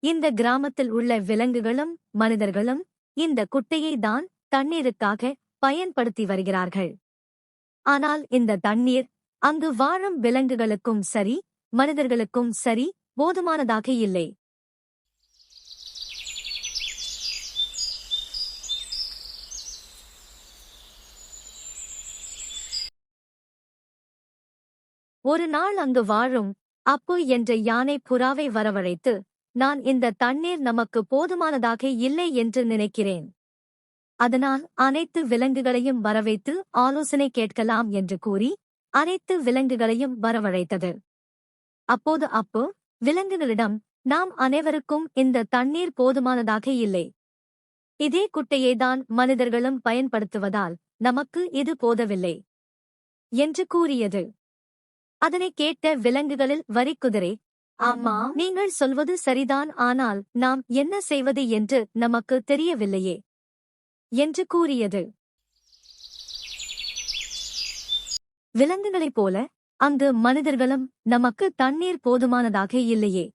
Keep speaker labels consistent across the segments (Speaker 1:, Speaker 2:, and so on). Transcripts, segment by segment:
Speaker 1: இந்த கிராமத்தில் உள்ள விலங்குகளும் மனிதர்களும் இந்த குட்டையை தான் தண்ணீருக்காக பயன்படுத்தி வருகிறார்கள். ஆனால் இந்த தண்ணீர் அங்கு வாழும் விலங்குகளுக்கும் சரி மனிதர்களுக்கும் சரி போதுமானதாக இல்லை. ஒரு நாள் அங்கு வாழும் அப்பு என்ற யானை புறாவை வரவழைத்து, நான் இந்த தண்ணீர் நமக்கு போதுமானதாக இல்லை என்று நினைக்கிறேன். அதனால் அனைத்து விலங்குகளையும் வரவைத்து ஆலோசனை கேட்கலாம் என்று கூறி அனைத்து விலங்குகளையும் வரவழைத்தது. அப்போது அப்பு விலங்குகளிடம், நாம் அனைவருக்கும் இந்த தண்ணீர் போதுமானதாக இல்லை. இதே குட்டையேதான் மனிதர்களும் பயன்படுத்துவதால் நமக்கு இது போதவில்லை என்று கூறியது. அதனை கேட்ட விலங்குகளில் வரிக்குதிரை, ஆமா, நீங்கள் சொல்வது சரிதான், ஆனால் நாம் என்ன செய்வது என்று நமக்கு தெரியவில்லையே என்று கூறியது. விலங்குகளைப் போல அங்கு மனிதர்களும் நமக்கு தண்ணீர் போதுமானதாக இல்லையே,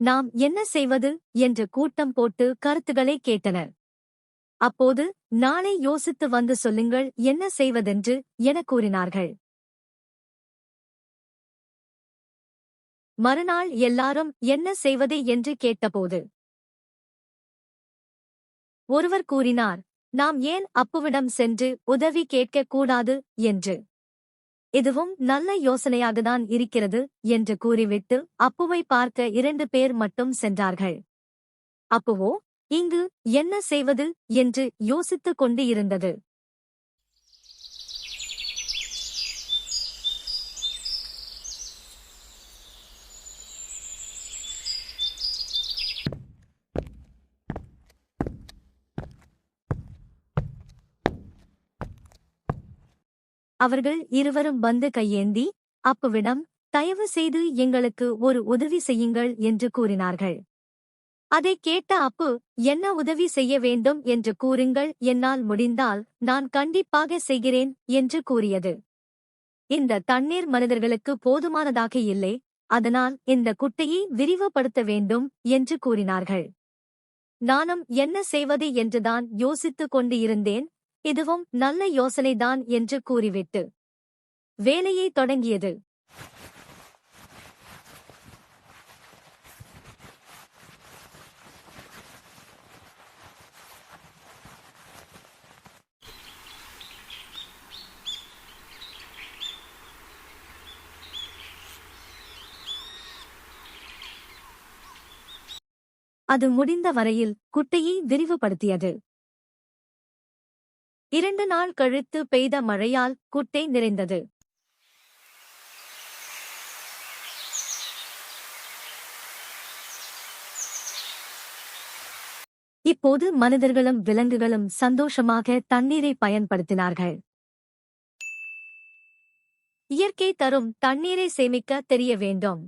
Speaker 1: நாம் என்ன செய்வது என்று கூட்டம் போட்டு கருத்துக்களை கேட்டனர். அப்போது, நாளை யோசித்து வந்து சொல்லுங்கள் என்ன செய்வதென்று என கூறினார்கள். மறுநாள் எல்லாரும் என்ன செய்வது என்று கேட்டபோது ஒருவர் கூறினார், நாம் ஏன் அப்புவிடம் சென்று உதவி கேட்கக் கூடாது என்று. இதுவும் நல்ல யோசனையாகத்தான் இருக்கிறது என்று கூறிவிட்டு அப்புவை பார்க்க 2 பேர் மட்டும் சென்றார்கள். அப்புவோ இங்கு என்ன செய்வது என்று யோசித்துக் கொண்டு இருந்தது. அவர்கள் இருவரும் வந்து கையேந்தி அப்புவிடம், தயவு செய்து எங்களுக்கு ஒரு உதவி செய்யுங்கள் என்று கூறினார்கள். அதை கேட்ட அப்பு, என்ன உதவி செய்ய வேண்டும் என்று கூறுங்கள், என்னால் முடிந்தால் நான் கண்டிப்பாக செய்கிறேன் என்று கூறியது. இந்த தண்ணீர் மனிதர்களுக்கு போதுமானதாக இல்லை, அதனால் இந்த குட்டையை விரிவுபடுத்த வேண்டும் என்று கூறினார்கள். நானும் என்ன செய்வது என்றுதான் யோசித்துக் கொண்டு இருந்தேன், இதுவும் நல்ல யோசனைதான் என்று கூறிவிட்டு வேலையை தொடங்கியது. அது முடிந்த வரையில் குட்டையை விரிவுபடுத்தியது. 2 நாள் கழித்து பெய்த மழையால் குட்டை நிறைந்தது. இப்போது மனிதர்களும் விலங்குகளும் சந்தோஷமாக தண்ணீரை பயன்படுத்தினார்கள். இயற்கை தரும் தண்ணீரை சேமிக்க தெரிய வேண்டும்.